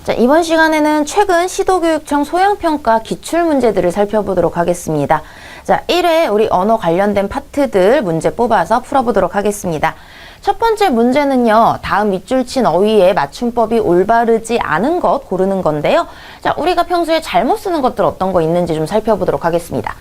자, 이번 시간에는 최근 시도교육청 소양평가 기출문제들을 살펴보도록 하겠습니다. 자, 1회 우리 언어 관련된 파트들 문제 뽑아서 풀어보도록 하겠습니다. 첫 번째 문제는요, 다음 밑줄 친 어휘의 맞춤법이 올바르지 않은 것 고르는 건데요. 자, 우리가 평소에 잘못 쓰는 것들 어떤 거 있는지 좀 살펴보도록 하겠습니다.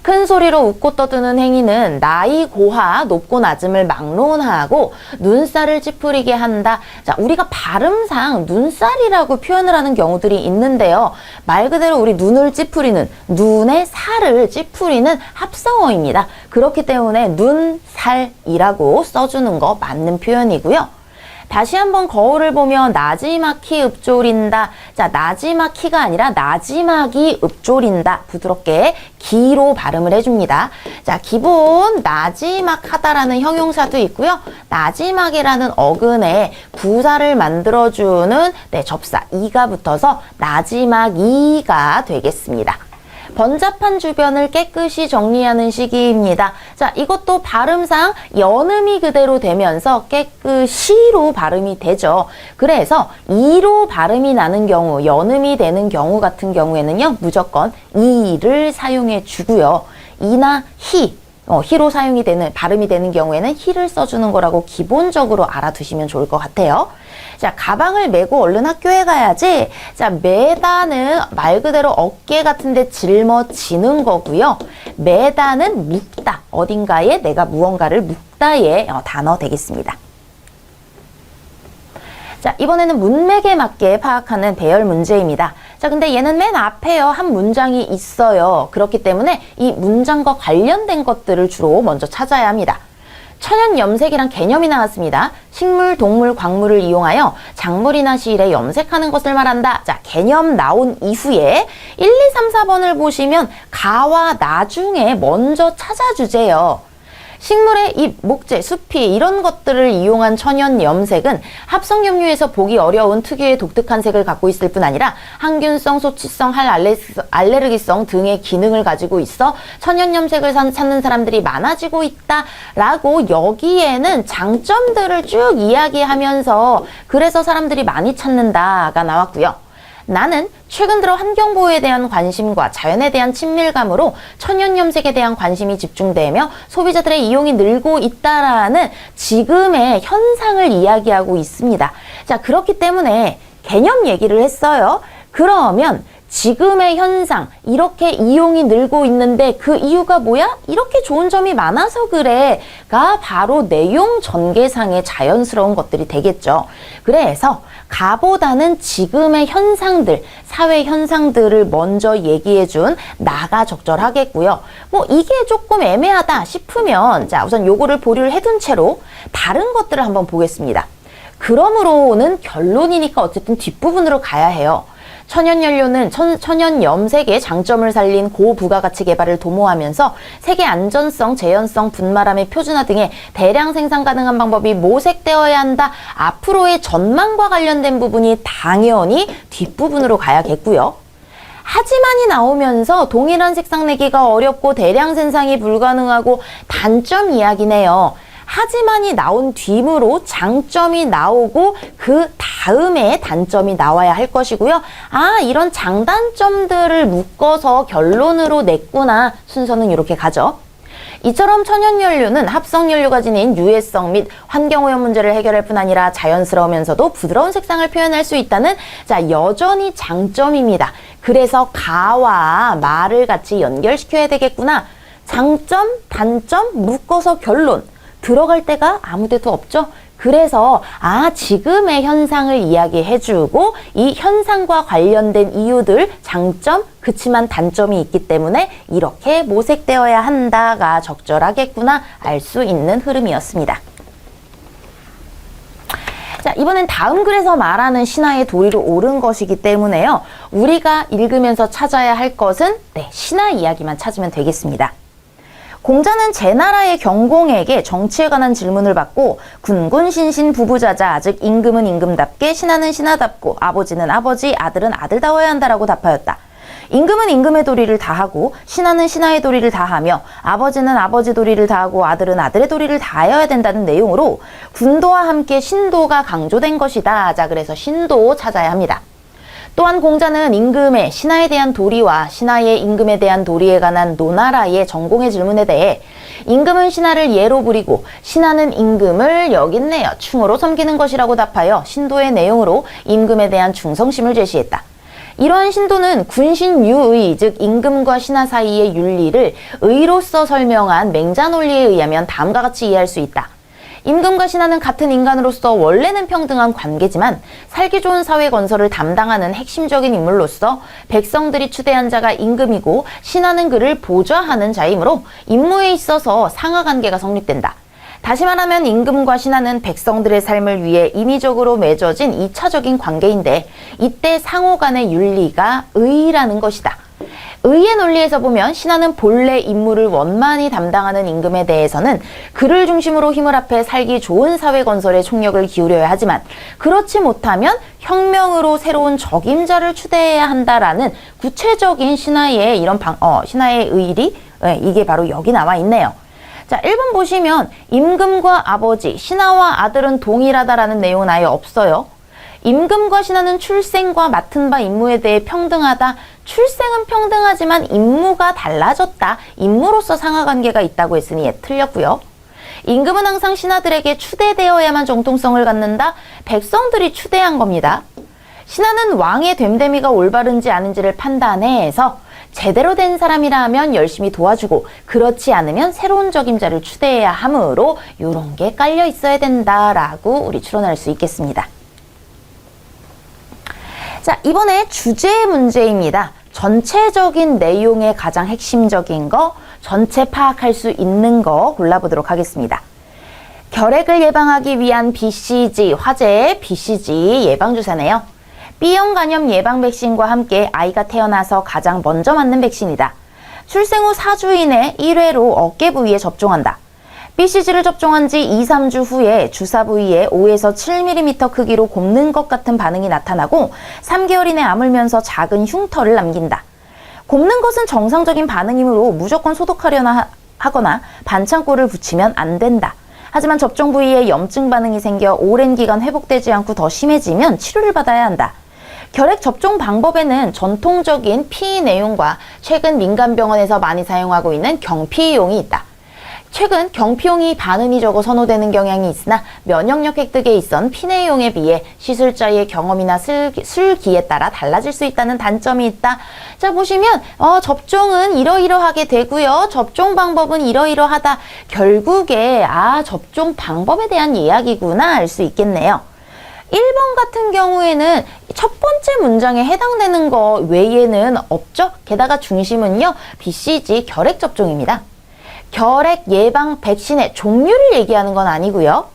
큰 소리로 웃고 떠드는 행위는 나이 고하 높고 낮음을 막론하고 눈살을 찌푸리게 한다. 자, 우리가 발음상 눈살이라고 표현을 하는 경우들이 있는데요. 말 그대로 우리 눈을 찌푸리는, 눈의 살을 찌푸리는 합성어입니다. 그렇기 때문에 눈살이라고 써주는 거 맞는 표현이고요. 다시 한번 거울을 보며 나지막히 읊조린다. 자, 나지막히가 아니라 나지막이 읊조린다. 부드럽게 기로 발음을 해줍니다. 자, 기본 나지막하다라는 형용사도 있고요. 나지막이라는 어근에 부사를 만들어주는 접사 이가 붙어서 나지막이가 되겠습니다. 번잡한 주변을 깨끗이 정리하는 시기입니다. 자, 이것도 발음상 연음이 그대로 되면서 깨끗이로 발음이 되죠. 그래서 이로 발음이 나는 경우, 연음이 되는 경우 같은 경우에는요, 무조건 이를 사용해 주고요. 이나 히, 히로 사용이 되는, 발음이 되는 경우에는 히를 써주는 거라고 기본적으로 알아두시면 좋을 것 같아요. 자, 가방을 메고 얼른 학교에 가야지. 자, 메다는 말 그대로 어깨 같은데 짊어지는 거고요. 메다는 묵다. 어딘가에 내가 무언가를 묵다의 단어 되겠습니다. 자, 이번에는 문맥에 맞게 파악하는 배열 문제입니다. 자, 근데 얘는 맨 앞에요. 한 문장이 있어요. 그렇기 때문에 이 문장과 관련된 것들을 주로 먼저 찾아야 합니다. 천연염색이란 개념이 나왔습니다. 식물, 동물, 광물을 이용하여 작물이나 시일에 염색하는 것을 말한다. 자, 개념 나온 이후에 1, 2, 3, 4번을 보시면 가와 나중에 먼저 찾아주세요. 식물의 잎, 목재, 숲이 이런 것들을 이용한 천연염색은 합성염료에서 보기 어려운 특유의 독특한 색을 갖고 있을 뿐 아니라 항균성, 소치성, 알레르기성 등의 기능을 가지고 있어 천연염색을 찾는 사람들이 많아지고 있다라고 여기에는 장점들을 쭉 이야기하면서 그래서 사람들이 많이 찾는다가 나왔고요. 나는 최근 들어 환경보호에 대한 관심과 자연에 대한 친밀감으로 천연염색에 대한 관심이 집중되며 소비자들의 이용이 늘고 있다라는 지금의 현상을 이야기하고 있습니다. 자, 그렇기 때문에 개념 얘기를 했어요. 그러면 지금의 현상, 이렇게 이용이 늘고 있는데 그 이유가 뭐야? 이렇게 좋은 점이 많아서 그래가 바로 내용 전개상의 자연스러운 것들이 되겠죠. 그래서 가보다는 지금의 현상들, 사회 현상들을 먼저 얘기해준 나가 적절하겠고요. 뭐 이게 조금 애매하다 싶으면 자, 우선 요거를 보류를 해둔 채로 다른 것들을 한번 보겠습니다. 그러므로는 결론이니까 어쨌든 뒷부분으로 가야 해요. 천연연료는 천연염색의 장점을 살린 고부가가치 개발을 도모하면서 세계 안전성, 재현성, 분말함의 표준화 등의 대량 생산 가능한 방법이 모색되어야 한다. 앞으로의 전망과 관련된 부분이 당연히 뒷부분으로 가야겠고요. 하지만이 나오면서 동일한 색상 내기가 어렵고 대량 생산이 불가능하고 단점 이야기네요. 하지만이 나온 뒤로 장점이 나오고 그 다음에 단점이 나와야 할 것이고요. 아, 이런 장단점들을 묶어서 결론으로 냈구나. 순서는 이렇게 가죠. 이처럼 천연연료는 합성연료가 지닌 유해성 및 환경오염 문제를 해결할 뿐 아니라 자연스러우면서도 부드러운 색상을 표현할 수 있다는 자, 여전히 장점입니다. 그래서 가와 말을 같이 연결시켜야 되겠구나. 장점, 단점, 묶어서 결론. 들어갈 데가 아무 데도 없죠. 그래서 지금의 현상을 이야기해주고 이 현상과 관련된 이유들, 장점, 그치만 단점이 있기 때문에 이렇게 모색되어야 한다가 적절하겠구나 알 수 있는 흐름이었습니다. 자, 이번엔 다음 글에서 말하는 신하의 도리로 옳은 것이기 때문에요. 우리가 읽으면서 찾아야 할 것은 신하 이야기만 찾으면 되겠습니다. 공자는 제나라의 경공에게 정치에 관한 질문을 받고 군군신신 부부자자 즉 임금은 임금답게 신하는 신하답고 아버지는 아버지 아들은 아들다워야 한다라고 답하였다. 임금은 임금의 도리를 다하고 신하는 신하의 도리를 다하며 아버지는 아버지 도리를 다하고 아들은 아들의 도리를 다하여야 된다는 내용으로 군도와 함께 신도가 강조된 것이다. 자, 그래서 신도 찾아야 합니다. 또한 공자는 임금의 신하에 대한 도리와 신하의 임금에 대한 도리에 관한 노나라의 전공의 질문에 대해 임금은 신하를 예로 부리고 신하는 임금을 여긴내어 충으로 섬기는 것이라고 답하여 신도의 내용으로 임금에 대한 충성심을 제시했다. 이러한 신도는 군신유의, 즉 임금과 신하 사이의 윤리를 의로서 설명한 맹자논리에 의하면 다음과 같이 이해할 수 있다. 임금과 신하는 같은 인간으로서 원래는 평등한 관계지만 살기 좋은 사회 건설을 담당하는 핵심적인 인물로서 백성들이 추대한 자가 임금이고 신하는 그를 보좌하는 자이므로 임무에 있어서 상하관계가 성립된다. 다시 말하면 임금과 신하는 백성들의 삶을 위해 인위적으로 맺어진 2차적인 관계인데 이때 상호 간의 윤리가 의라는 것이다. 의의 논리에서 보면 신하는 본래 임무를 원만히 담당하는 임금에 대해서는 그를 중심으로 힘을 합해 살기 좋은 사회 건설에 총력을 기울여야 하지만 그렇지 못하면 혁명으로 새로운 적임자를 추대해야 한다라는 구체적인 신하의 이런 신하의 의리, 이게 바로 여기 나와 있네요. 자, 1번 보시면 임금과 아버지, 신하와 아들은 동일하다라는 내용은 아예 없어요. 임금과 신하는 출생과 맡은 바 임무에 대해 평등하다. 출생은 평등하지만 임무가 달라졌다. 임무로서 상하관계가 있다고 했으니 틀렸고요. 임금은 항상 신하들에게 추대되어야만 정통성을 갖는다. 백성들이 추대한 겁니다. 신하는 왕의 됨됨이가 올바른지 아닌지를 판단해서 제대로 된 사람이라 하면 열심히 도와주고 그렇지 않으면 새로운 적임자를 추대해야 하므로 이런 게 깔려 있어야 된다라고 우리 추론할 수 있겠습니다. 자, 이번에 주제 문제입니다. 전체적인 내용의 가장 핵심적인 거, 전체 파악할 수 있는 거 골라보도록 하겠습니다. 결핵을 예방하기 위한 BCG, 화제의 BCG 예방주사네요. B형 간염 예방 백신과 함께 아이가 태어나서 가장 먼저 맞는 백신이다. 출생 후 4주 이내 1회로 어깨 부위에 접종한다. BCG를 접종한 지 2, 3주 후에 주사 부위에 5에서 7mm 크기로 곱는 것 같은 반응이 나타나고 3개월 이내 아물면서 작은 흉터를 남긴다. 곱는 것은 정상적인 반응이므로 무조건 소독하려나 하거나 반창고를 붙이면 안 된다. 하지만 접종 부위에 염증 반응이 생겨 오랜 기간 회복되지 않고 더 심해지면 치료를 받아야 한다. 결핵 접종 방법에는 전통적인 피 내용과 최근 민간병원에서 많이 사용하고 있는 경피용이 있다. 최근 경피용이 반응이 적어 선호되는 경향이 있으나 면역력 획득에 있선 피내용에 비해 시술자의 경험이나 술기에 따라 달라질 수 있다는 단점이 있다. 자, 보시면 접종은 이러이러하게 되고요. 접종 방법은 이러이러하다. 결국에 접종 방법에 대한 이야기구나 알 수 있겠네요. 1번 같은 경우에는 첫 번째 문장에 해당되는 거 외에는 없죠. 게다가 중심은요. BCG 결핵 접종입니다. 결핵 예방 백신의 종류를 얘기하는 건 아니고요.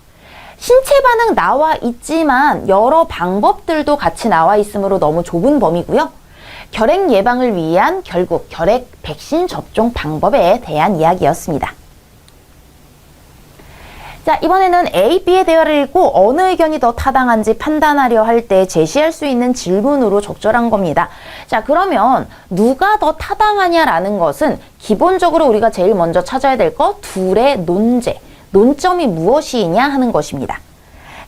신체 반응 나와 있지만 여러 방법들도 같이 나와 있으므로 너무 좁은 범위고요. 결핵 예방을 위한 결국 결핵 백신 접종 방법에 대한 이야기였습니다. 자, 이번에는 A, B의 대화를 읽고 어느 의견이 더 타당한지 판단하려 할 때 제시할 수 있는 질문으로 적절한 겁니다. 자, 그러면 누가 더 타당하냐라는 것은 기본적으로 우리가 제일 먼저 찾아야 될 거 둘의 논제, 논점이 무엇이냐 하는 것입니다.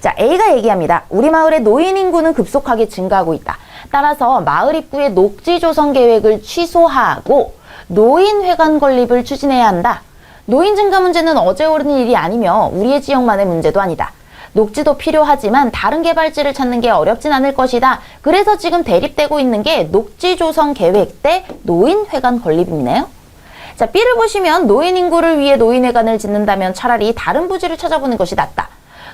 자, A가 얘기합니다. 우리 마을의 노인 인구는 급속하게 증가하고 있다. 따라서 마을 입구의 녹지 조성 계획을 취소하고 노인회관 건립을 추진해야 한다. 노인 증가 문제는 어제 오른 일이 아니며 우리의 지역만의 문제도 아니다. 녹지도 필요하지만 다른 개발지를 찾는 게 어렵진 않을 것이다. 그래서 지금 대립되고 있는 게 녹지 조성 계획 대 노인회관 건립이네요. 자, B를 보시면 노인 인구를 위해 노인회관을 짓는다면 차라리 다른 부지를 찾아보는 것이 낫다.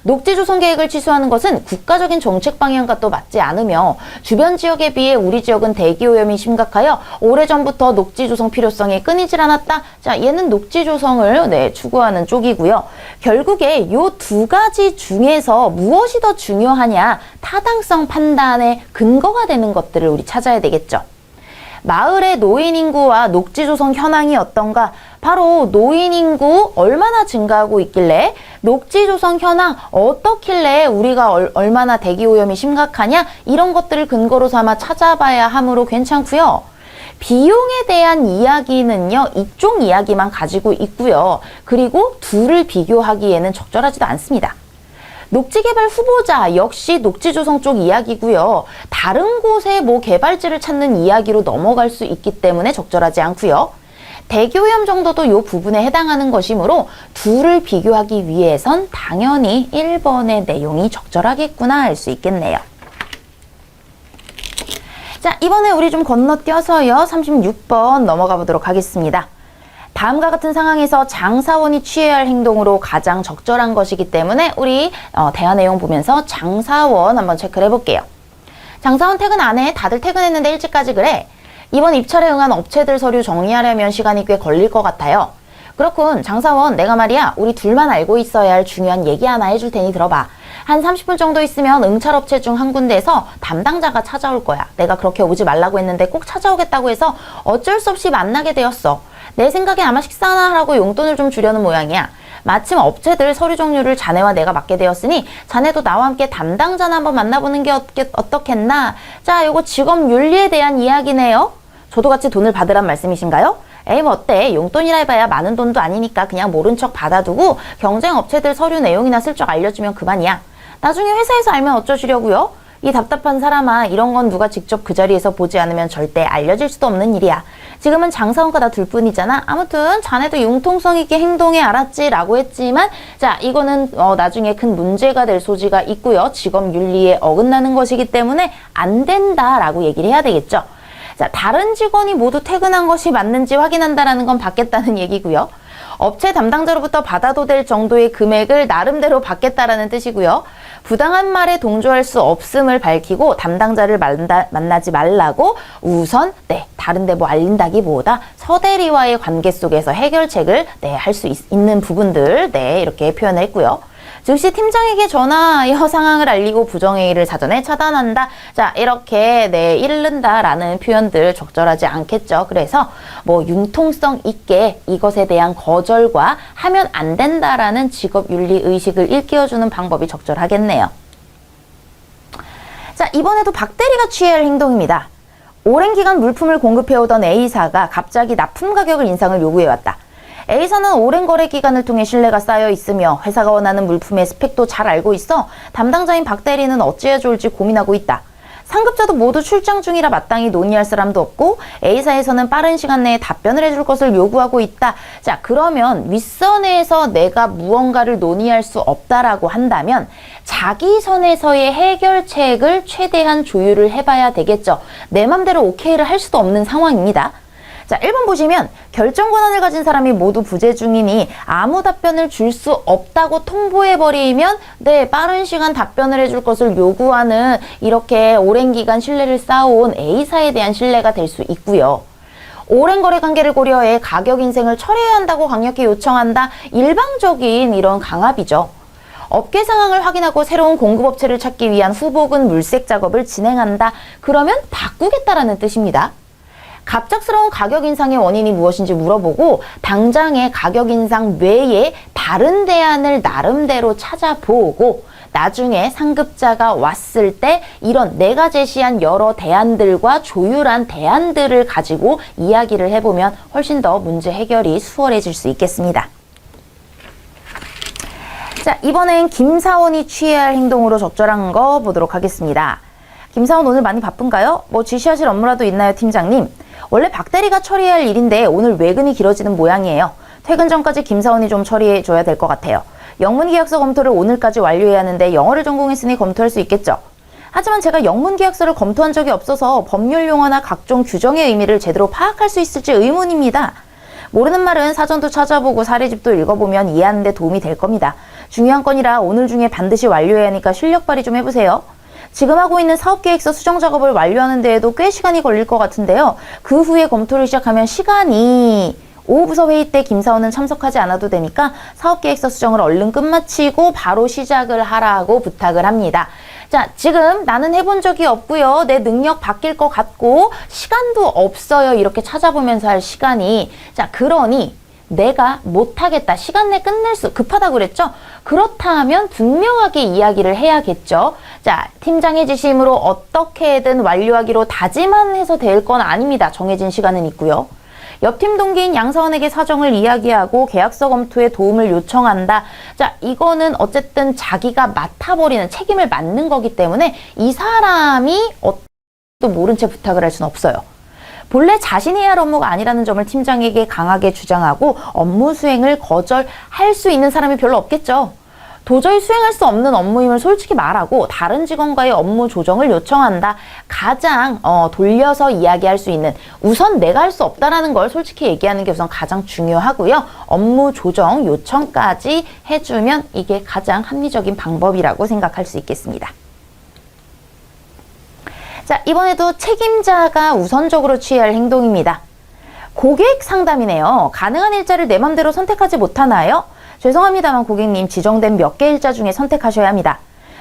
녹지 조성 계획을 취소하는 것은 국가적인 정책 방향과 또 맞지 않으며 주변 지역에 비해 우리 지역은 대기 오염이 심각하여 오래전부터 녹지 조성 필요성이 끊이질 않았다. 자, 얘는 녹지 조성을 추구하는 쪽이고요. 결국에 이 두 가지 중에서 무엇이 더 중요하냐 타당성 판단의 근거가 되는 것들을 우리 찾아야 되겠죠. 마을의 노인 인구와 녹지 조성 현황이 어떤가? 바로 노인 인구 얼마나 증가하고 있길래 녹지 조성 현황 어떻길래 우리가 얼마나 대기 오염이 심각하냐? 이런 것들을 근거로 삼아 찾아봐야 하므로 괜찮고요. 비용에 대한 이야기는요. 이쪽 이야기만 가지고 있고요. 그리고 둘을 비교하기에는 적절하지도 않습니다. 녹지 개발 후보자 역시 녹지 조성 쪽 이야기고요. 다른 곳에 뭐 개발지를 찾는 이야기로 넘어갈 수 있기 때문에 적절하지 않고요. 대기오염 정도도 이 부분에 해당하는 것이므로 둘을 비교하기 위해선 당연히 1번의 내용이 적절하겠구나 할 수 있겠네요. 자, 이번에 우리 좀 건너뛰어서요. 36번 넘어가 보도록 하겠습니다. 다음과 같은 상황에서 장사원이 취해야 할 행동으로 가장 적절한 것이기 때문에 우리 대화 내용 보면서 장사원 한번 체크를 해볼게요. 장사원 퇴근 안 해. 다들 퇴근했는데 일찍까지 그래. 이번 입찰에 응한 업체들 서류 정리하려면 시간이 꽤 걸릴 것 같아요. 그렇군. 장사원, 내가 말이야 우리 둘만 알고 있어야 할 중요한 얘기 하나 해줄 테니 들어봐. 한 30분 정도 있으면 응찰업체 중 한 군데에서 담당자가 찾아올 거야. 내가 그렇게 오지 말라고 했는데 꼭 찾아오겠다고 해서 어쩔 수 없이 만나게 되었어. 내 생각에 아마 식사나 하라고 용돈을 좀 주려는 모양이야. 마침 업체들 서류 종류를 자네와 내가 맡게 되었으니 자네도 나와 함께 담당자나 한번 만나보는 게 어떻겠나? 자, 요거 직업 윤리에 대한 이야기네요. 저도 같이 돈을 받으란 말씀이신가요? 에이 뭐 어때? 용돈이라 해봐야 많은 돈도 아니니까 그냥 모른 척 받아두고 경쟁 업체들 서류 내용이나 슬쩍 알려주면 그만이야. 나중에 회사에서 알면 어쩌시려고요? 이 답답한 사람아, 이런 건 누가 직접 그 자리에서 보지 않으면 절대 알려질 수도 없는 일이야. 지금은 장사원과 나 둘뿐이잖아. 아무튼 자네도 융통성 있게 행동해, 알았지? 라고 했지만 자, 이거는 나중에 큰 문제가 될 소지가 있고요. 직업 윤리에 어긋나는 것이기 때문에 안 된다라고 얘기를 해야 되겠죠. 자, 다른 직원이 모두 퇴근한 것이 맞는지 확인한다라는 건 받겠다는 얘기고요. 업체 담당자로부터 받아도 될 정도의 금액을 나름대로 받겠다라는 뜻이고요. 부당한 말에 동조할 수 없음을 밝히고 담당자를 만나지 말라고 우선 다른 데 뭐 알린다기보다 서대리와의 관계 속에서 해결책을 할 수 있는 부분들 이렇게 표현을 했고요. 즉시 팀장에게 전화하여 상황을 알리고 부정행위를 사전에 차단한다. 자, 이렇게 이른다라는 표현들 적절하지 않겠죠. 그래서 뭐 융통성 있게 이것에 대한 거절과 하면 안 된다라는 직업윤리 의식을 일깨워주는 방법이 적절하겠네요. 자, 이번에도 박 대리가 취해야 할 행동입니다. 오랜 기간 물품을 공급해오던 A사가 갑자기 납품 가격을 인상을 요구해왔다. A사는 오랜 거래 기간을 통해 신뢰가 쌓여 있으며 회사가 원하는 물품의 스펙도 잘 알고 있어 담당자인 박 대리는 어찌해야 좋을지 고민하고 있다. 상급자도 모두 출장 중이라 마땅히 논의할 사람도 없고 A사에서는 빠른 시간 내에 답변을 해줄 것을 요구하고 있다. 자, 그러면 윗선에서 내가 무언가를 논의할 수 없다라고 한다면 자기 선에서의 해결책을 최대한 조율을 해봐야 되겠죠. 내 맘대로 오케이를 할 수도 없는 상황입니다. 자, 1번 보시면 결정 권한을 가진 사람이 모두 부재 중이니 아무 답변을 줄 수 없다고 통보해버리면 빠른 시간 답변을 해줄 것을 요구하는 이렇게 오랜 기간 신뢰를 쌓아온 A사에 대한 신뢰가 될 수 있고요. 오랜 거래 관계를 고려해 가격 인상을 철회해야 한다고 강력히 요청한다. 일방적인 이런 강압이죠. 업계 상황을 확인하고 새로운 공급업체를 찾기 위한 후보군 물색 작업을 진행한다. 그러면 바꾸겠다라는 뜻입니다. 갑작스러운 가격 인상의 원인이 무엇인지 물어보고 당장의 가격 인상 외에 다른 대안을 나름대로 찾아보고 나중에 상급자가 왔을 때 이런 내가 제시한 여러 대안들과 조율한 대안들을 가지고 이야기를 해보면 훨씬 더 문제 해결이 수월해질 수 있겠습니다. 자, 이번엔 김사원이 취해야 할 행동으로 적절한 거 보도록 하겠습니다. 김사원 오늘 많이 바쁜가요? 뭐 지시하실 업무라도 있나요, 팀장님? 원래 박 대리가 처리해야 할 일인데 오늘 외근이 길어지는 모양이에요. 퇴근 전까지 김사원이 좀 처리해줘야 될 것 같아요. 영문계약서 검토를 오늘까지 완료해야 하는데 영어를 전공했으니 검토할 수 있겠죠. 하지만 제가 영문계약서를 검토한 적이 없어서 법률 용어나 각종 규정의 의미를 제대로 파악할 수 있을지 의문입니다. 모르는 말은 사전도 찾아보고 사례집도 읽어보면 이해하는 데 도움이 될 겁니다. 중요한 건이라 오늘 중에 반드시 완료해야 하니까 실력 발휘 좀 해보세요. 지금 하고 있는 사업계획서 수정 작업을 완료하는 데에도 꽤 시간이 걸릴 것 같은데요. 그 후에 검토를 시작하면 시간이 오후 부서 회의 때 김사원은 참석하지 않아도 되니까 사업계획서 수정을 얼른 끝마치고 바로 시작을 하라고 부탁을 합니다. 자, 지금 나는 해본 적이 없고요. 내 능력 바뀔 것 같고 시간도 없어요. 이렇게 찾아보면서 할 시간이. 자, 그러니 내가 못하겠다. 시간 내에 끝낼 수 급하다고 그랬죠? 그렇다면 분명하게 이야기를 해야겠죠. 자, 팀장의 지시임으로 어떻게든 완료하기로 다짐만 해서 될 건 아닙니다. 정해진 시간은 있고요. 옆 팀 동기인 양사원에게 사정을 이야기하고 계약서 검토에 도움을 요청한다. 자, 이거는 어쨌든 자기가 맡아버리는 책임을 맡는 거기 때문에 이 사람이 또 모른 채 부탁을 할 수는 없어요. 본래 자신이 해야 할 업무가 아니라는 점을 팀장에게 강하게 주장하고 업무 수행을 거절할 수 있는 사람이 별로 없겠죠. 도저히 수행할 수 없는 업무임을 솔직히 말하고 다른 직원과의 업무 조정을 요청한다. 가장 돌려서 이야기할 수 있는, 우선 내가 할 수 없다라는 걸 솔직히 얘기하는 게 우선 가장 중요하고요. 업무 조정 요청까지 해주면 이게 가장 합리적인 방법이라고 생각할 수 있겠습니다. 자, 이번에도 책임자가 우선적으로 취해야 할 행동입니다. 고객 상담이네요. 가능한 일자를 내 맘대로 선택하지 못하나요? 죄송합니다만 고객님, 지정된 몇 개 일자 중에 선택하셔야 합니다.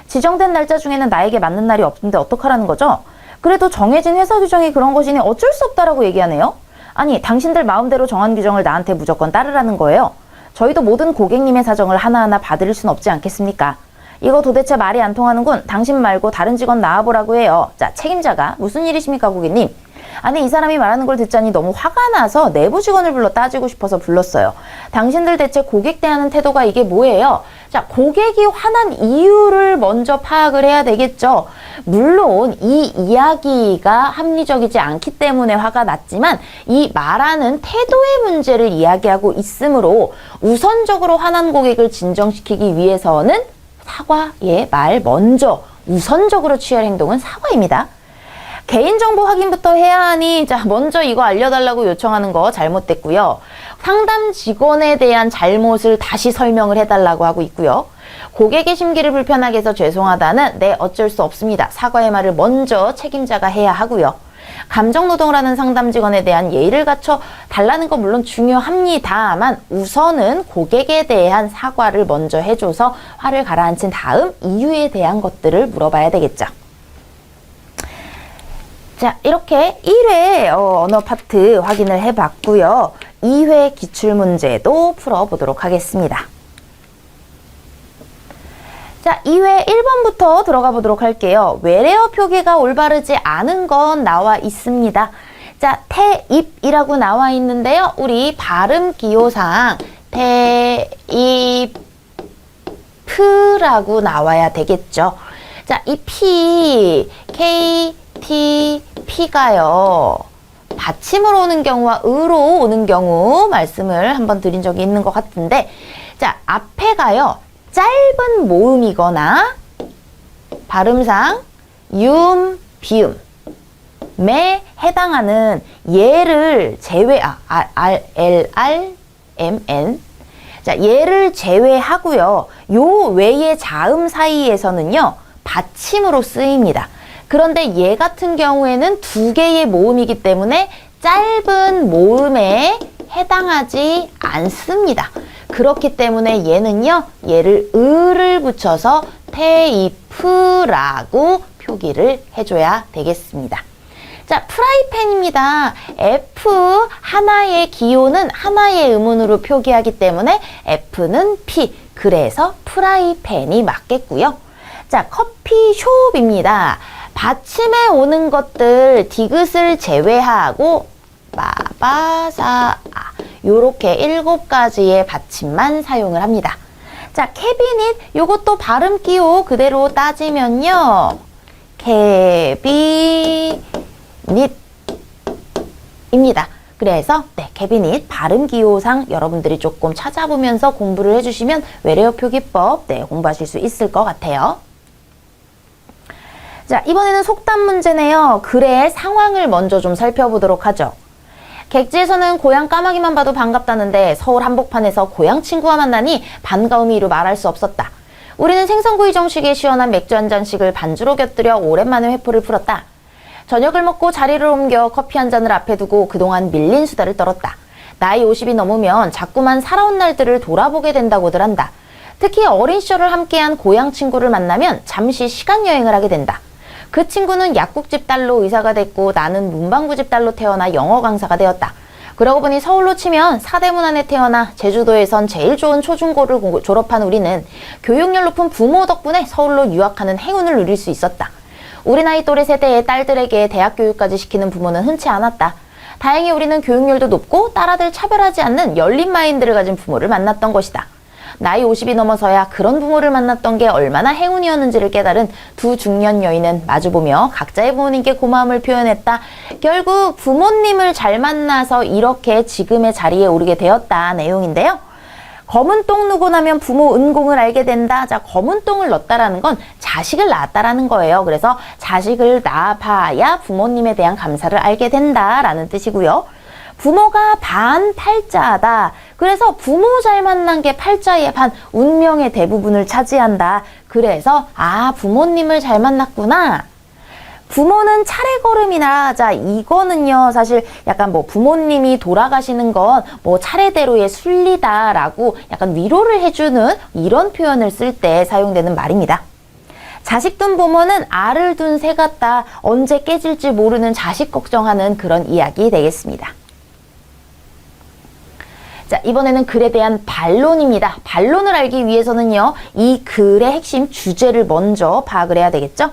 지정된 날짜 중에는 나에게 맞는 날이 없는데 어떡하라는 거죠? 그래도 정해진 회사 규정이 그런 것이니 어쩔 수 없다라고 얘기하네요. 아니, 당신들 마음대로 정한 규정을 나한테 무조건 따르라는 거예요. 저희도 모든 고객님의 사정을 하나하나 봐드릴 순 없지 않겠습니까? 이거 도대체 말이 안 통하는군. 당신 말고 다른 직원 나와보라고 해요. 자, 책임자가 무슨 일이십니까, 고객님? 아니, 이 사람이 말하는 걸 듣자니 너무 화가 나서 내부 직원을 불러 따지고 싶어서 불렀어요. 당신들 대체 고객 대하는 태도가 이게 뭐예요? 자, 고객이 화난 이유를 먼저 파악을 해야 되겠죠. 물론 이 이야기가 합리적이지 않기 때문에 화가 났지만 이 말하는 태도의 문제를 이야기하고 있으므로 우선적으로 화난 고객을 진정시키기 위해서는 사과의 말 먼저 우선적으로 취할 행동은 사과입니다. 개인정보 확인부터 해야 하니 자, 먼저 이거 알려달라고 요청하는 거 잘못됐고요. 상담 직원에 대한 잘못을 다시 설명을 해달라고 하고 있고요. 고객의 심기를 불편하게 해서 죄송하다는 네, 어쩔 수 없습니다. 사과의 말을 먼저 책임자가 해야 하고요. 감정노동을 하는 상담 직원에 대한 예의를 갖춰 달라는 건 물론 중요합니다만 우선은 고객에 대한 사과를 먼저 해줘서 화를 가라앉힌 다음 이유에 대한 것들을 물어봐야 되겠죠. 자, 이렇게 1회 언어 파트 확인을 해봤고요. 2회 기출문제도 풀어보도록 하겠습니다. 자, 2회 1번부터 들어가 보도록 할게요. 외래어 표기가 올바르지 않은 건 나와 있습니다. 자, 태입이라고 나와 있는데요. 우리 발음 기호상 태입프라고 나와야 되겠죠. 자, 이 P, K, T, P가요. 받침으로 오는 경우와 으로 오는 경우 말씀을 한번 드린 적이 있는 것 같은데, 자, 앞에가요. 짧은 모음이거나 발음상 비음에 해당하는 얘를 자, 얘를 제외하고요. 요 외의 자음 사이에서는요, 받침으로 쓰입니다. 그런데 얘 같은 경우에는 두 개의 모음이기 때문에 짧은 모음에 해당하지 않습니다. 그렇기 때문에 얘는요, 얘를 을을 붙여서 태이프라고 표기를 해줘야 되겠습니다. 자, 프라이팬입니다. F 하나의 기호는 하나의 음운으로 표기하기 때문에 F는 P, 그래서 프라이팬이 맞겠고요. 자, 커피숍입니다. 받침에 오는 것들 디귿을 제외하고 마바사아 요렇게 7가지의 받침만 사용을 합니다. 자, 캐비닛 요것도 발음 기호 그대로 따지면요, 캐비닛입니다. 그래서 네, 캐비닛 발음 기호상 여러분들이 조금 찾아보면서 공부를 해주시면 외래어 표기법 네, 공부하실 수 있을 것 같아요. 자, 이번에는 속담 문제네요. 글의 상황을 먼저 좀 살펴보도록 하죠. 객지에서는 고향 까마귀만 봐도 반갑다는데 서울 한복판에서 고향 친구와 만나니 반가움이 이루 말할 수 없었다. 우리는 생선구이 정식에 시원한 맥주 한 잔씩을 반주로 곁들여 오랜만에 회포를 풀었다. 저녁을 먹고 자리를 옮겨 커피 한 잔을 앞에 두고 그동안 밀린 수다를 떨었다. 나이 50이 넘으면 자꾸만 살아온 날들을 돌아보게 된다고들 한다. 특히 어린 시절을 함께한 고향 친구를 만나면 잠시 시간여행을 하게 된다. 그 친구는 약국집 딸로 의사가 됐고 나는 문방구집 딸로 태어나 영어 강사가 되었다. 그러고 보니 서울로 치면 사대문 안에 태어나 제주도에선 제일 좋은 초중고를 졸업한 우리는 교육열 높은 부모 덕분에 서울로 유학하는 행운을 누릴 수 있었다. 우리 나이 또래 세대의 딸들에게 대학 교육까지 시키는 부모는 흔치 않았다. 다행히 우리는 교육열도 높고 딸아들 차별하지 않는 열린 마인드를 가진 부모를 만났던 것이다. 나이 50이 넘어서야 그런 부모를 만났던 게 얼마나 행운이었는지를 깨달은 두 중년 여인은 마주보며 각자의 부모님께 고마움을 표현했다. 결국 부모님을 잘 만나서 이렇게 지금의 자리에 오르게 되었다 내용인데요. 검은 똥 누고 나면 부모 은공을 알게 된다. 자, 검은 똥을 넣었다라는 건 자식을 낳았다라는 거예요. 그래서 자식을 낳아봐야 부모님에 대한 감사를 알게 된다라는 뜻이고요. 부모가 반팔자다. 그래서 부모 잘 만난 게 팔자의 반, 운명의 대부분을 차지한다. 그래서 부모님을 잘 만났구나. 부모는 차례걸음이나, 자, 이거는요, 사실 약간 뭐 부모님이 돌아가시는 건 뭐 차례대로의 순리다라고 약간 위로를 해주는 이런 표현을 쓸 때 사용되는 말입니다. 자식 둔 부모는 알을 둔 새 같다. 언제 깨질지 모르는 자식 걱정하는 그런 이야기 되겠습니다. 자, 이번에는 글에 대한 반론입니다. 반론을 알기 위해서는요, 이 글의 핵심 주제를 먼저 파악을 해야 되겠죠?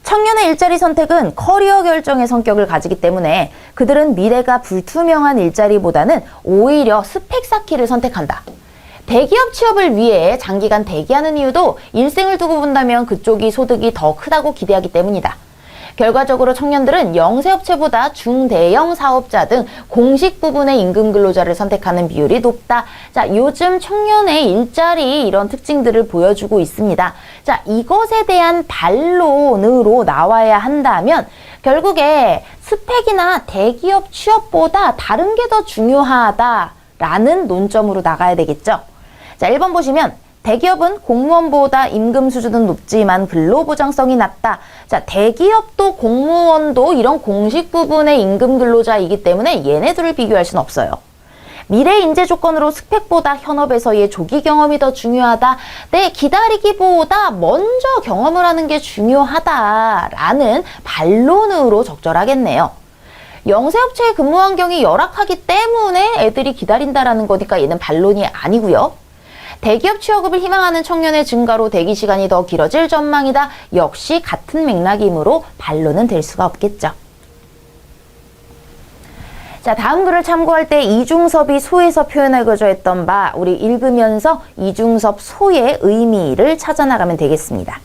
청년의 일자리 선택은 커리어 결정의 성격을 가지기 때문에 그들은 미래가 불투명한 일자리보다는 오히려 스펙 쌓기를 선택한다. 대기업 취업을 위해 장기간 대기하는 이유도 일생을 두고 본다면 그쪽이 소득이 더 크다고 기대하기 때문이다. 결과적으로 청년들은 영세업체보다 중대형 사업자 등 공식 부분의 임금 근로자를 선택하는 비율이 높다. 자, 요즘 청년의 일자리 이런 특징들을 보여주고 있습니다. 자, 이것에 대한 반론으로 나와야 한다면 결국에 스펙이나 대기업 취업보다 다른 게 더 중요하다라는 논점으로 나가야 되겠죠. 자, 1번 보시면 대기업은 공무원보다 임금 수준은 높지만 근로보장성이 낮다. 자, 대기업도 공무원도 이런 공식 부분의 임금 근로자이기 때문에 얘네들을 비교할 수는 없어요. 미래 인재 조건으로 스펙보다 현업에서의 조기 경험이 더 중요하다. 네, 기다리기보다 먼저 경험을 하는 게 중요하다라는 반론으로 적절하겠네요. 영세업체의 근무 환경이 열악하기 때문에 애들이 기다린다라는 거니까 얘는 반론이 아니고요. 대기업 취업을 희망하는 청년의 증가로 대기 시간이 더 길어질 전망이다. 역시 같은 맥락이므로 반론은 될 수가 없겠죠. 자, 다음 글을 참고할 때 이중섭이 소에서 표현하고자 했던 바 우리 읽으면서 이중섭 소의 의미를 찾아나가면 되겠습니다.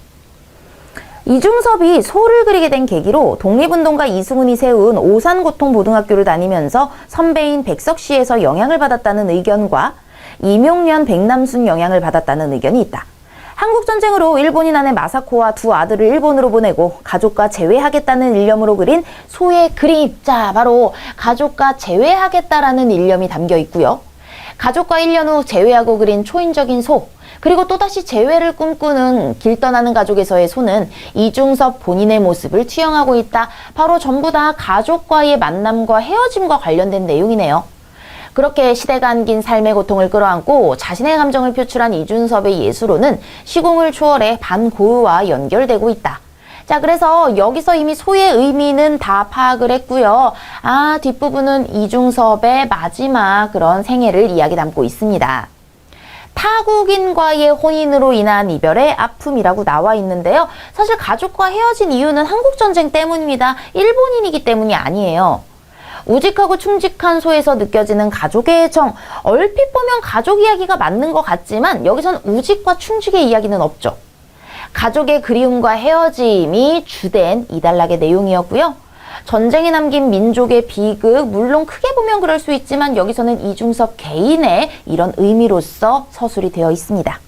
이중섭이 소를 그리게 된 계기로 독립운동가 이승훈이 세운 오산고통고등학교를 다니면서 선배인 백석시에서 영향을 받았다는 의견과 이명련 백남순 영향을 받았다는 의견이 있다. 한국전쟁으로 일본이 난해 마사코와 두 아들을 일본으로 보내고 가족과 재회하겠다는 일념으로 그린 소의 그림. 자, 바로 가족과 재회하겠다라는 일념이 담겨 있고요. 가족과 1년 후 재회하고 그린 초인적인 소. 그리고 또다시 재회를 꿈꾸는 길 떠나는 가족에서의 소는 이중섭 본인의 모습을 투영하고 있다. 바로 전부 다 가족과의 만남과 헤어짐과 관련된 내용이네요. 그렇게 시대가 안긴 삶의 고통을 끌어안고 자신의 감정을 표출한 이중섭의 예술로는 시공을 초월해 반고흐와 연결되고 있다. 자, 그래서 여기서 이미 소의 의미는 다 파악을 했고요. 뒷부분은 이중섭의 마지막 그런 생애를 이야기 담고 있습니다. 타국인과의 혼인으로 인한 이별의 아픔이라고 나와 있는데요. 사실 가족과 헤어진 이유는 한국전쟁 때문입니다. 일본인이기 때문이 아니에요. 우직하고 충직한 소에서 느껴지는 가족의 애정. 얼핏 보면 가족 이야기가 맞는 것 같지만 여기선 우직과 충직의 이야기는 없죠. 가족의 그리움과 헤어짐이 주된 이단락의 내용이었고요. 전쟁이 남긴 민족의 비극, 물론 크게 보면 그럴 수 있지만 여기서는 이중섭 개인의 이런 의미로서 서술이 되어 있습니다.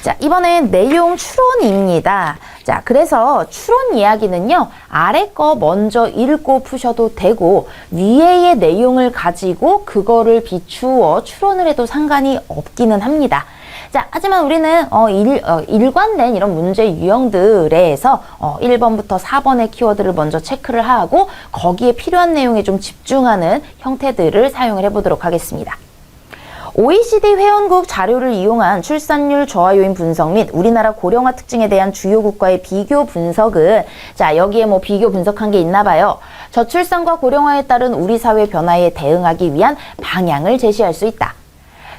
자, 이번엔 내용 추론입니다. 자, 그래서 추론 이야기는요, 아래 거 먼저 읽고 푸셔도 되고, 위에의 내용을 가지고 그거를 비추어 추론을 해도 상관이 없기는 합니다. 자, 하지만 우리는 일관된 이런 문제 유형들에서 1번부터 4번의 키워드를 먼저 체크를 하고 거기에 필요한 내용에 좀 집중하는 형태들을 사용을 해보도록 하겠습니다. OECD 회원국 자료를 이용한 출산율 저하 요인 분석 및 우리나라 고령화 특징에 대한 주요 국가의 비교 분석은, 자, 여기에 뭐 비교 분석한 게 있나 봐요. 저출산과 고령화에 따른 우리 사회 변화에 대응하기 위한 방향을 제시할 수 있다.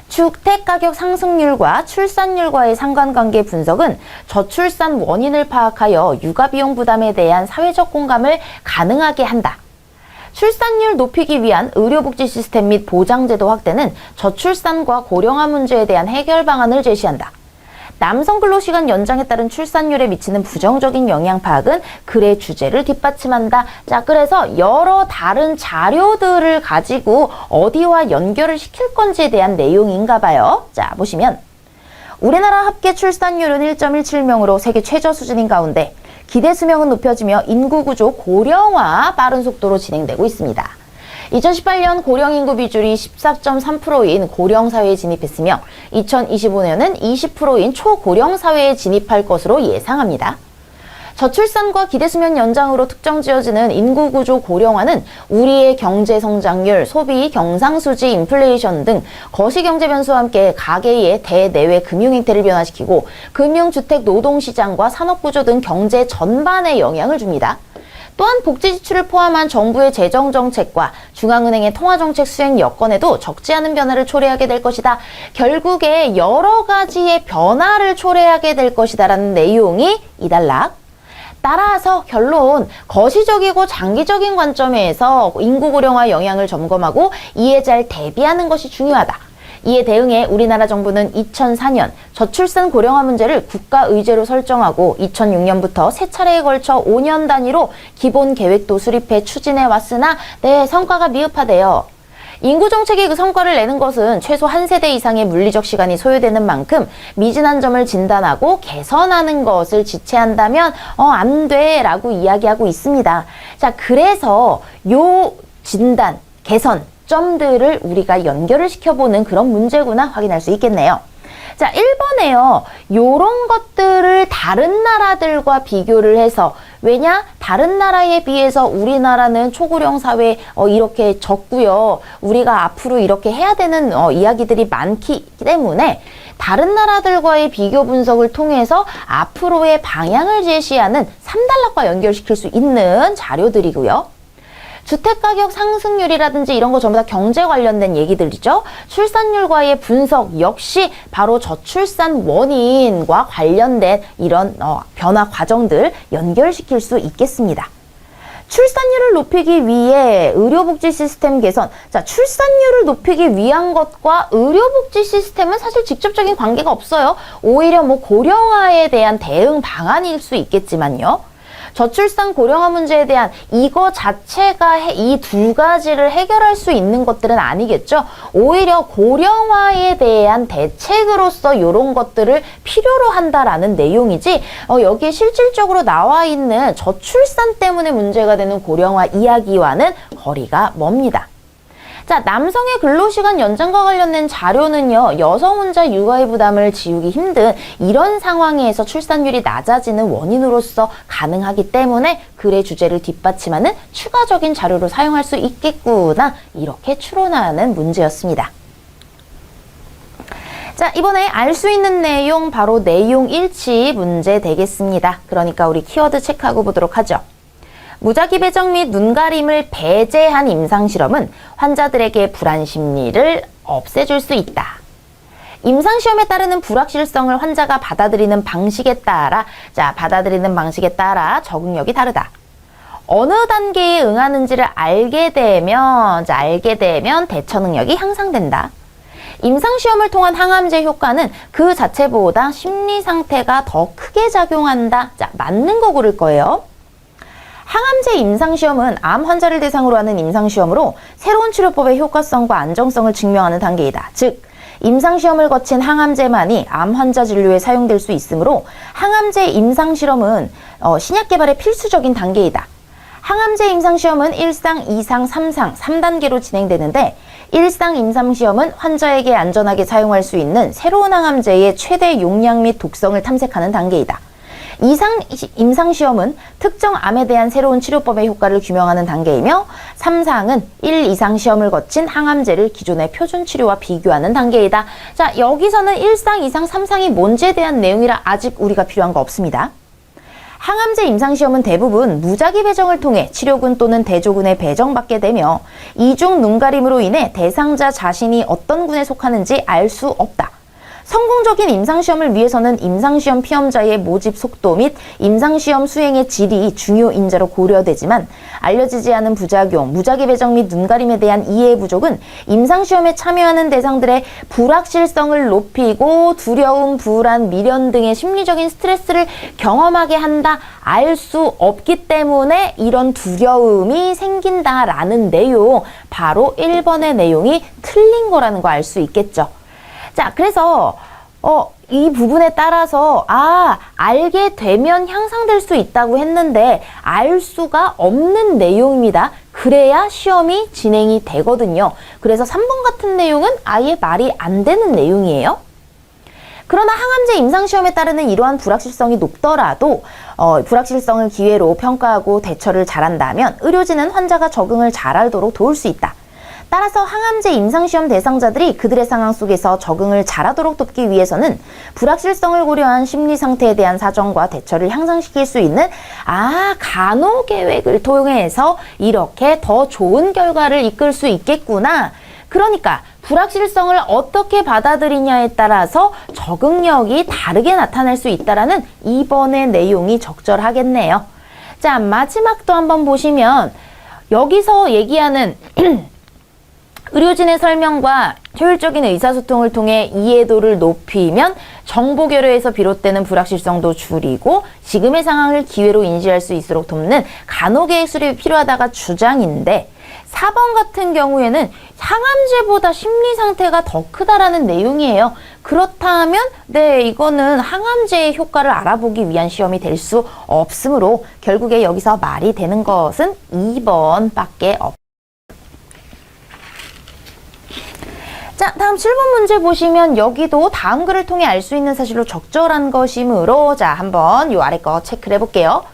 주택가격 상승률과 출산율과의 상관관계 분석은 저출산 원인을 파악하여 육아비용 부담에 대한 사회적 공감을 가능하게 한다. 출산율 높이기 위한 의료복지 시스템 및 보장제도 확대는 저출산과 고령화 문제에 대한 해결 방안을 제시한다. 남성 근로시간 연장에 따른 출산율에 미치는 부정적인 영향 파악은 글의 주제를 뒷받침한다. 자, 그래서 여러 다른 자료들을 가지고 어디와 연결을 시킬 건지에 대한 내용인가 봐요. 자, 보시면 우리나라 합계 출산율은 1.17명으로 세계 최저 수준인 가운데 기대 수명은 높여지며 인구 구조 고령화 빠른 속도로 진행되고 있습니다. 2018년 고령 인구 비율이 14.3%인 고령 사회에 진입했으며 2025년은 20%인 초고령 사회에 진입할 것으로 예상합니다. 저출산과 기대 수명 연장으로 특정 지어지는 인구 구조 고령화는 우리의 경제 성장률, 소비, 경상수지, 인플레이션 등 거시경제 변수와 함께 가계의 대내외 금융 행태를 변화시키고 금융, 주택, 노동시장과 산업구조 등 경제 전반에 영향을 줍니다. 또한 복지 지출을 포함한 정부의 재정정책과 중앙은행의 통화정책 수행 여건에도 적지 않은 변화를 초래하게 될 것이다. 결국에 여러 가지의 변화를 초래하게 될 것이다라는 내용이 이단락. 따라서 결론, 거시적이고 장기적인 관점에서 인구 고령화 영향을 점검하고 이에 잘 대비하는 것이 중요하다. 이에 대응해 우리나라 정부는 2004년 저출산 고령화 문제를 국가 의제로 설정하고 2006년부터 세 차례에 걸쳐 5년 단위로 기본 계획도 수립해 추진해 왔으나 성과가 미흡하대요. 인구 정책이 그 성과를 내는 것은 최소 한 세대 이상의 물리적 시간이 소요되는 만큼 미진한 점을 진단하고 개선하는 것을 지체한다면 안 돼라고 이야기하고 있습니다. 자, 그래서 요 진단, 개선 점들을 우리가 연결을 시켜보는 그런 문제구나 확인할 수 있겠네요. 자, 1번에요. 요런 것들을 다른 나라들과 비교를 해서 왜냐? 다른 나라에 비해서 우리나라는 초고령 사회 이렇게 적고요. 우리가 앞으로 이렇게 해야 되는 이야기들이 많기 때문에 다른 나라들과의 비교 분석을 통해서 앞으로의 방향을 제시하는 3단락과 연결시킬 수 있는 자료들이고요. 주택가격 상승률이라든지 이런 거 전부 다 경제 관련된 얘기들이죠. 출산율과의 분석 역시 바로 저출산 원인과 관련된 이런 변화 과정들 연결시킬 수 있겠습니다. 출산율을 높이기 위해 의료복지 시스템 개선. 자, 출산율을 높이기 위한 것과 의료복지 시스템은 사실 직접적인 관계가 없어요. 오히려 고령화에 대한 대응 방안일 수 있겠지만요. 저출산 고령화 문제에 대한 이거 자체가 이 두 가지를 해결할 수 있는 것들은 아니겠죠. 오히려 고령화에 대한 대책으로서 이런 것들을 필요로 한다라는 내용이지 여기에 실질적으로 나와 있는 저출산 때문에 문제가 되는 고령화 이야기와는 거리가 멉니다. 자, 남성의 근로시간 연장과 관련된 자료는요. 여성 혼자 육아의 부담을 지우기 힘든 이런 상황에서 출산율이 낮아지는 원인으로서 가능하기 때문에 글의 주제를 뒷받침하는 추가적인 자료로 사용할 수 있겠구나 이렇게 추론하는 문제였습니다. 자, 이번에 알 수 있는 내용 바로 내용 일치 문제 되겠습니다. 그러니까 우리 키워드 체크하고 보도록 하죠. 무작위 배정 및 눈가림을 배제한 임상실험은 환자들에게 불안 심리를 없애줄 수 있다. 임상시험에 따르는 불확실성을 환자가 받아들이는 방식에 따라 적응력이 다르다. 어느 단계에 응하는지를 알게 되면 대처 능력이 향상된다. 임상시험을 통한 항암제 효과는 그 자체보다 심리 상태가 더 크게 작용한다. 자, 맞는 거 고를 거예요. 항암제 임상시험은 암 환자를 대상으로 하는 임상시험으로 새로운 치료법의 효과성과 안정성을 증명하는 단계이다. 즉, 임상시험을 거친 항암제만이 암 환자 진료에 사용될 수 있으므로 항암제 임상실험은 신약 개발의 필수적인 단계이다. 항암제 임상시험은 1상, 2상, 3상, 3단계로 진행되는데 1상 임상시험은 환자에게 안전하게 사용할 수 있는 새로운 항암제의 최대 용량 및 독성을 탐색하는 단계이다. 2상 임상시험은 특정 암에 대한 새로운 치료법의 효과를 규명하는 단계이며 3상은 1, 2상 시험을 거친 항암제를 기존의 표준 치료와 비교하는 단계이다. 자, 여기서는 1상, 2상, 3상이 뭔지에 대한 내용이라 아직 우리가 필요한 거 없습니다. 항암제 임상시험은 대부분 무작위 배정을 통해 치료군 또는 대조군에 배정받게 되며 이중 눈가림으로 인해 대상자 자신이 어떤 군에 속하는지 알 수 없다. 성공적인 임상시험을 위해서는 임상시험 피험자의 모집 속도 및 임상시험 수행의 질이 중요 인자로 고려되지만 알려지지 않은 부작용, 무작위 배정 및 눈가림에 대한 이해 부족은 임상시험에 참여하는 대상들의 불확실성을 높이고 두려움, 불안, 미련 등의 심리적인 스트레스를 경험하게 한다, 알 수 없기 때문에 이런 두려움이 생긴다라는 내용, 바로 1번의 내용이 틀린 거라는 거 알 수 있겠죠. 자, 그래서 이 부분에 따라서 알게 되면 향상될 수 있다고 했는데 알 수가 없는 내용입니다. 그래야 시험이 진행이 되거든요. 그래서 3번 같은 내용은 아예 말이 안 되는 내용이에요. 그러나 항암제 임상시험에 따르는 이러한 불확실성이 높더라도 불확실성을 기회로 평가하고 대처를 잘한다면 의료진은 환자가 적응을 잘하도록 도울 수 있다. 따라서 항암제 임상시험 대상자들이 그들의 상황 속에서 적응을 잘하도록 돕기 위해서는 불확실성을 고려한 심리 상태에 대한 사정과 대처를 향상시킬 수 있는 간호 계획을 통해서 이렇게 더 좋은 결과를 이끌 수 있겠구나. 그러니까 불확실성을 어떻게 받아들이냐에 따라서 적응력이 다르게 나타날 수 있다라는 2번의 내용이 적절하겠네요. 자, 마지막도 한번 보시면 여기서 얘기하는 의료진의 설명과 효율적인 의사소통을 통해 이해도를 높이면 정보 교류에서 비롯되는 불확실성도 줄이고 지금의 상황을 기회로 인지할 수 있도록 돕는 간호계획 수립이 필요하다가 주장인데 4번 같은 경우에는 항암제보다 심리 상태가 더 크다라는 내용이에요. 그렇다면 이거는 항암제의 효과를 알아보기 위한 시험이 될 수 없으므로 결국에 여기서 말이 되는 것은 2번밖에 없습니다. 자, 다음 7번 문제 보시면 여기도 다음 글을 통해 알 수 있는 사실로 적절한 것이므로 자, 한번 요 아래 거 체크를 해볼게요.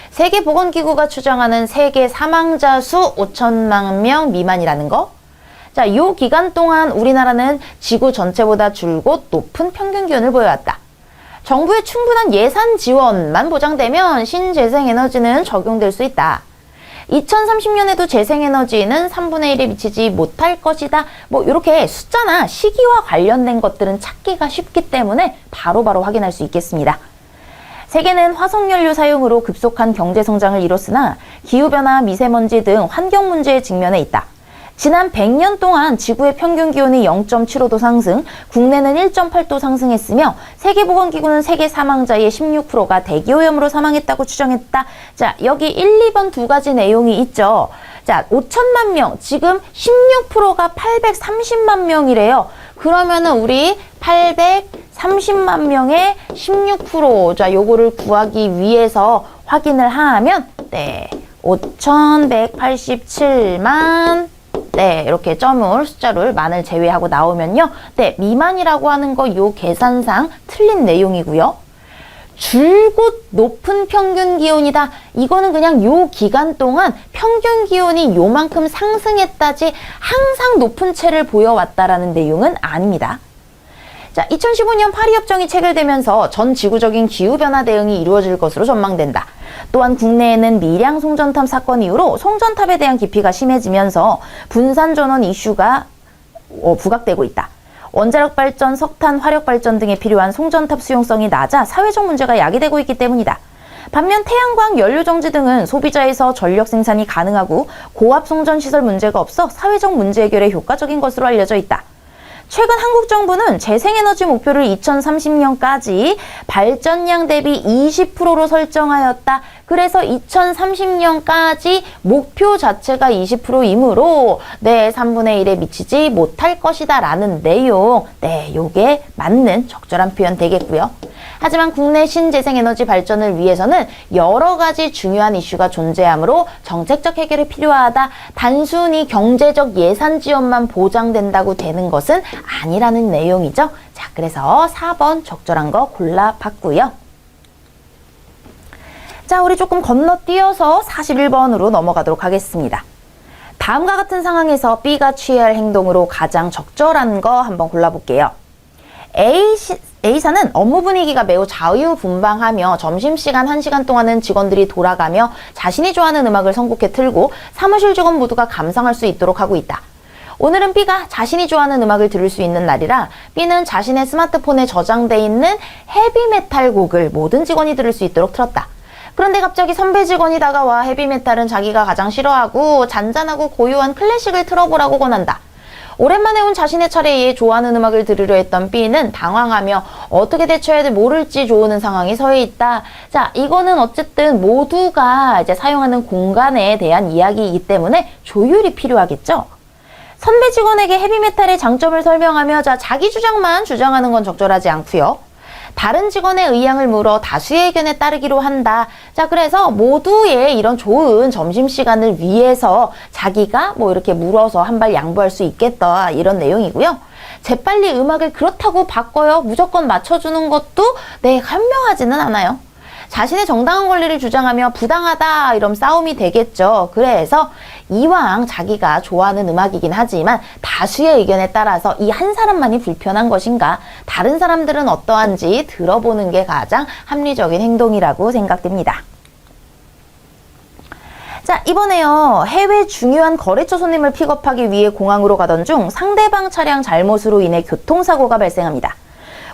세계보건기구가 추정하는 세계 사망자 수 5천만 명 미만이라는 거. 자, 요 기간 동안 우리나라는 지구 전체보다 줄곧 높은 평균 기온을 보여왔다. 정부의 충분한 예산 지원만 보장되면 신재생에너지는 적용될 수 있다. 2030년에도 재생에너지는 3분의 1에 미치지 못할 것이다. 이렇게 숫자나 시기와 관련된 것들은 찾기가 쉽기 때문에 바로바로 확인할 수 있겠습니다. 세계는 화석연료 사용으로 급속한 경제성장을 이뤘으나 기후변화, 미세먼지 등 환경 문제에 직면해 있다. 지난 100년 동안 지구의 평균 기온이 0.75도 상승, 국내는 1.8도 상승했으며 세계보건기구는 세계 사망자의 16%가 대기오염으로 사망했다고 추정했다. 자, 여기 1, 2번 두 가지 내용이 있죠. 자, 5천만 명, 지금 16%가 830만 명이래요. 그러면은 우리 830만 명의 16%, 자, 요거를 구하기 위해서 확인을 하면 5,187만 이렇게 점을 숫자를 만을 제외하고 나오면요. 미만이라고 하는 거 요 계산상 틀린 내용이고요. 줄곧 높은 평균 기온이다. 이거는 그냥 요 기간 동안 평균 기온이 요만큼 상승했다지 항상 높은 채를 보여왔다라는 내용은 아닙니다. 자, 2015년 파리협정이 체결되면서 전 지구적인 기후변화 대응이 이루어질 것으로 전망된다. 또한 국내에는 밀양 송전탑 사건 이후로 송전탑에 대한 기피가 심해지면서 분산전원 이슈가 부각되고 있다. 원자력 발전, 석탄, 화력 발전 등에 필요한 송전탑 수용성이 낮아 사회적 문제가 야기되고 있기 때문이다. 반면 태양광, 연료정지 등은 소비자에서 전력 생산이 가능하고 고압 송전시설 문제가 없어 사회적 문제 해결에 효과적인 것으로 알려져 있다. 최근 한국 정부는 재생에너지 목표를 2030년까지 발전량 대비 20%로 설정하였다. 그래서 2030년까지 목표 자체가 20%이므로 3분의 1에 미치지 못할 것이다 라는 내용, 요게 맞는 적절한 표현 되겠고요. 하지만 국내 신재생에너지 발전을 위해서는 여러 가지 중요한 이슈가 존재하므로 정책적 해결이 필요하다. 단순히 경제적 예산 지원만 보장된다고 되는 것은 아니라는 내용이죠. 자, 그래서 4번 적절한 거 골라봤고요. 자, 우리 조금 건너뛰어서 41번으로 넘어가도록 하겠습니다. 다음과 같은 상황에서 B가 취해야 할 행동으로 가장 적절한 거 한번 골라볼게요. A사는 업무 분위기가 매우 자유분방하며 점심시간 1시간 동안은 직원들이 돌아가며 자신이 좋아하는 음악을 선곡해 틀고 사무실 직원 모두가 감상할 수 있도록 하고 있다. 오늘은 B가 자신이 좋아하는 음악을 들을 수 있는 날이라 B는 자신의 스마트폰에 저장돼 있는 헤비메탈 곡을 모든 직원이 들을 수 있도록 틀었다. 그런데 갑자기 선배 직원이 다가와 헤비메탈은 자기가 가장 싫어하고 잔잔하고 고요한 클래식을 틀어보라고 권한다. 오랜만에 온 자신의 차례에 좋아하는 음악을 들으려 했던 B는 당황하며 어떻게 대처해야 돼 모를지 조우는 상황에 처해 있다. 자, 이거는 어쨌든 모두가 이제 사용하는 공간에 대한 이야기이기 때문에 조율이 필요하겠죠. 선배 직원에게 헤비메탈의 장점을 설명하며 자기 주장만 주장하는 건 적절하지 않고요. 다른 직원의 의향을 물어 다수의 의견에 따르기로 한다. 자, 그래서 모두의 이런 좋은 점심시간을 위해서 자기가 뭐 이렇게 물어서 한 발 양보할 수 있겠다. 이런 내용이고요. 재빨리 음악을 그렇다고 바꿔요. 무조건 맞춰주는 것도 현명하지는 않아요. 자신의 정당한 권리를 주장하며 부당하다 이런 싸움이 되겠죠. 그래서 이왕 자기가 좋아하는 음악이긴 하지만 다수의 의견에 따라서 이 한 사람만이 불편한 것인가, 다른 사람들은 어떠한지 들어보는 게 가장 합리적인 행동이라고 생각됩니다. 자, 이번에요. 해외 중요한 거래처 손님을 픽업하기 위해 공항으로 가던 중 상대방 차량 잘못으로 인해 교통사고가 발생합니다.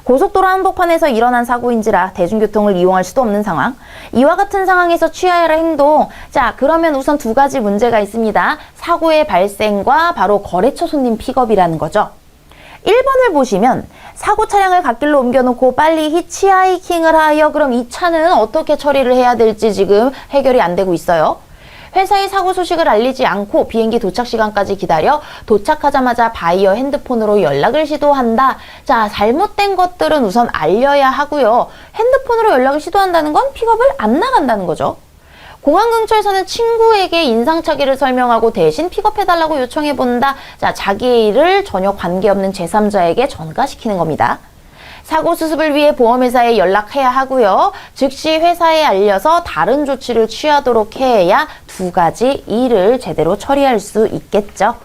고속도로 한복판에서 일어난 사고인지라 대중교통을 이용할 수도 없는 상황. 이와 같은 상황에서 취해야 할 행동. 자, 그러면 우선 두 가지 문제가 있습니다. 사고의 발생과 바로 거래처 손님 픽업이라는 거죠. 1번을 보시면 사고 차량을 갓길로 옮겨놓고 빨리 히치하이킹을 하여 그럼 이 차는 어떻게 처리를 해야 될지 지금 해결이 안 되고 있어요. 회사에 사고 소식을 알리지 않고 비행기 도착 시간까지 기다려 도착하자마자 바이어 핸드폰으로 연락을 시도한다. 자, 잘못된 것들은 우선 알려야 하고요. 핸드폰으로 연락을 시도한다는 건 픽업을 안 나간다는 거죠. 공항 근처에서는 친구에게 인상착의를 설명하고 대신 픽업해달라고 요청해본다. 자, 자기의 일을 전혀 관계없는 제3자에게 전가시키는 겁니다. 사고 수습을 위해 보험회사에 연락해야 하고요. 즉시 회사에 알려서 다른 조치를 취하도록 해야 두 가지 일을 제대로 처리할 수 있겠죠.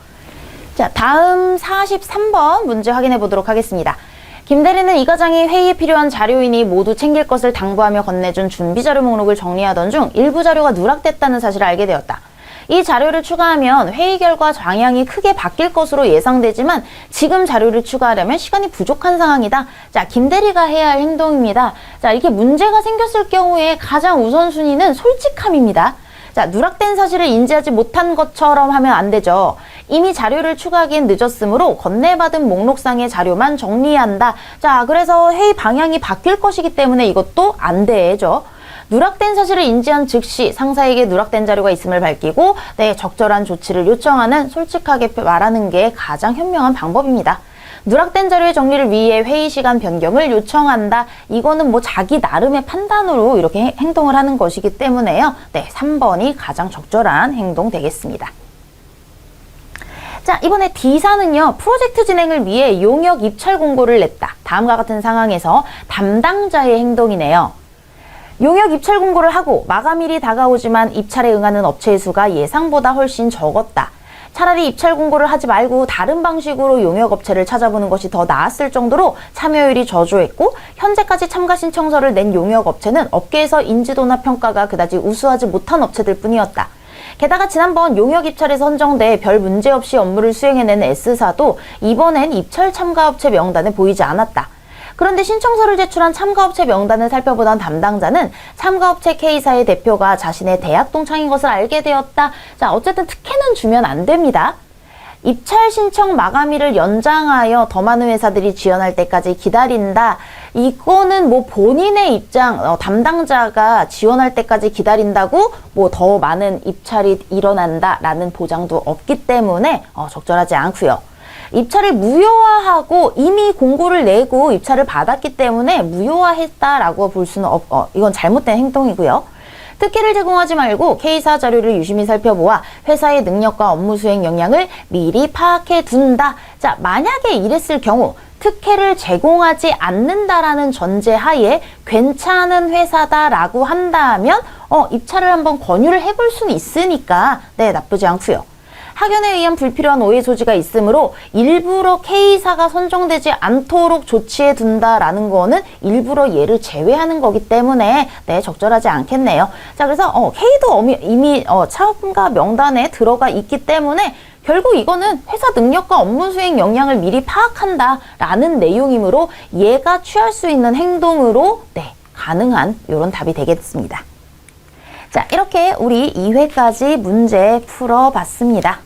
자, 다음 43번 문제 확인해 보도록 하겠습니다. 김 대리는 이 과장이 회의에 필요한 자료이니 모두 챙길 것을 당부하며 건네준 준비자료 목록을 정리하던 중 일부 자료가 누락됐다는 사실을 알게 되었다. 이 자료를 추가하면 회의 결과 방향이 크게 바뀔 것으로 예상되지만 지금 자료를 추가하려면 시간이 부족한 상황이다. 자, 김 대리가 해야 할 행동입니다. 자, 이렇게 문제가 생겼을 경우에 가장 우선순위는 솔직함입니다. 자, 누락된 사실을 인지하지 못한 것처럼 하면 안 되죠. 이미 자료를 추가하기엔 늦었으므로 건네받은 목록상의 자료만 정리한다. 자, 그래서 회의 방향이 바뀔 것이기 때문에 이것도 안 되죠. 누락된 사실을 인지한 즉시 상사에게 누락된 자료가 있음을 밝히고 적절한 조치를 요청하는 솔직하게 말하는 게 가장 현명한 방법입니다. 누락된 자료의 정리를 위해 회의 시간 변경을 요청한다. 이거는 뭐 자기 나름의 판단으로 이렇게 행동을 하는 것이기 때문에요. 3번이 가장 적절한 행동 되겠습니다. 자, 이번에 D사는요. 프로젝트 진행을 위해 용역 입찰 공고를 냈다. 다음과 같은 상황에서 담당자의 행동이네요. 용역 입찰 공고를 하고 마감일이 다가오지만 입찰에 응하는 업체의 수가 예상보다 훨씬 적었다. 차라리 입찰 공고를 하지 말고 다른 방식으로 용역 업체를 찾아보는 것이 더 나았을 정도로 참여율이 저조했고 현재까지 참가 신청서를 낸 용역 업체는 업계에서 인지도나 평가가 그다지 우수하지 못한 업체들 뿐이었다. 게다가 지난번 용역 입찰에 선정돼 별 문제 없이 업무를 수행해낸 S사도 이번엔 입찰 참가업체 명단에 보이지 않았다. 그런데 신청서를 제출한 참가업체 명단을 살펴보던 담당자는 참가업체 K사의 대표가 자신의 대학 동창인 것을 알게 되었다. 자, 어쨌든 특혜는 주면 안 됩니다. 입찰 신청 마감일을 연장하여 더 많은 회사들이 지원할 때까지 기다린다. 이거는 뭐 본인의 입장, 담당자가 지원할 때까지 기다린다고 뭐 더 많은 입찰이 일어난다라는 보장도 없기 때문에 적절하지 않고요. 입찰을 무효화하고 이미 공고를 내고 입찰을 받았기 때문에 무효화했다라고 볼 수는 이건 잘못된 행동이고요. 특혜를 제공하지 말고 K사 자료를 유심히 살펴보아 회사의 능력과 업무 수행 역량을 미리 파악해 둔다. 자, 만약에 이랬을 경우 특혜를 제공하지 않는다라는 전제하에 괜찮은 회사다라고 한다면 입찰을 한번 권유를 해볼 수는 있으니까 나쁘지 않고요. 학연에 의한 불필요한 오해 소지가 있으므로 일부러 K사가 선정되지 않도록 조치해 둔다라는 거는 일부러 얘를 제외하는 거기 때문에 네, 적절하지 않겠네요. 자, 그래서 K도 이미 참가 명단에 들어가 있기 때문에 결국 이거는 회사 능력과 업무 수행 역량을 미리 파악한다라는 내용이므로 얘가 취할 수 있는 행동으로 네, 가능한 이런 답이 되겠습니다. 자, 이렇게 우리 2회까지 문제 풀어봤습니다.